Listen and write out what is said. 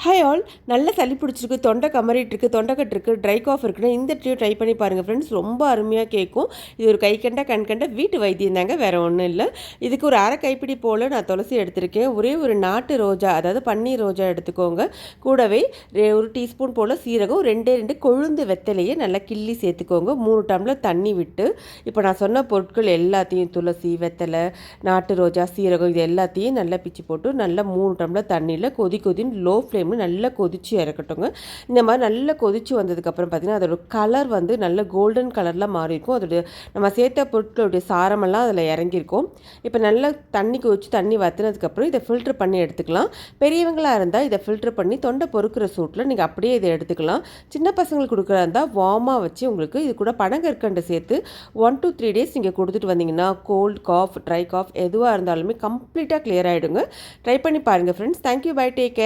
Hi all, நல்ல சளி பிடிச்சிருக்கு, தொண்டை கமறிட்டுருக்கு, தொண்டைக்கட்டு இருக்குது, ட்ரை காஃப் இருக்குன்னா இந்த ட்ரீ ட்ரை பண்ணி பாருங்கள் ஃப்ரெண்ட்ஸ். ரொம்ப அருமையாக கேட்கும். இது ஒரு கைக்கண்ட கண்கண்ட வீட்டு வைத்தியம் தாங்க, வேறு ஒன்றும் இல்லை. இதுக்கு ஒரு அரை கைப்பிடி போல் நான் துளசி எடுத்திருக்கேன். ஒரே ஒரு நாட்டு ரோஜா, அதாவது பன்னீர் ரோஜா எடுத்துக்கோங்க. கூடவே ஒரு டீஸ்பூன் போல் சீரகம், ரெண்டு கொழுந்து வெத்தலையை நல்லா கிள்ளி சேர்த்துக்கோங்க. 3 டம்ளர் தண்ணி விட்டு இப்போ நான் சொன்ன பொருட்கள் எல்லாத்தையும், துளசி, வெத்தலை, நாட்டு ரோஜா, சீரகம், இது எல்லாத்தையும் நல்லா பிச்சு போட்டு நல்லா 3 டம்ளர் தண்ணியில் கொதின்னு லோ ஃப்ளேம் நல்லா கொதிச்சு இறக்கட்டுங்க. இந்த மாதிரி நல்லா கொதிச்சு வந்ததுக்கப்புறம் பார்த்திங்கன்னா அதோட கலர் வந்து நல்ல கோல்டன் கலரில் மாறி இருக்கும். அதோடைய நம்ம சேர்த்த பொருட்களுடைய சாரமெல்லாம் அதில் இறங்கியிருக்கும். இப்போ நல்லா தண்ணி கொதிச்சு தண்ணி வற்றினதுக்கப்புறம் இதை ஃபில்ட்ரு பண்ணி எடுத்துக்கலாம். பெரியவங்களாக இருந்தால் இதை ஃபில்ட்ரு பண்ணி தொண்டை பொறுக்கிற சூட்டில் நீங்கள் அப்படியே இதை எடுத்துக்கலாம். சின்ன பசங்களுக்கு கொடுக்குறதா இருந்தால் வார்மாக வச்சு உங்களுக்கு இது கூட பனங்கற்கண்டு சேர்த்து 1 to 3 டேஸ் நீங்கள் கொடுத்துட்டு வந்தீங்கன்னா கோல்ட் காஃப், ட்ரை காஃப் எதுவாக இருந்தாலுமே கம்ப்ளீட்டாக கிளியர் ஆகிடுங்க. ட்ரை பண்ணி பாருங்கள் friends. Thank you, bye, take care.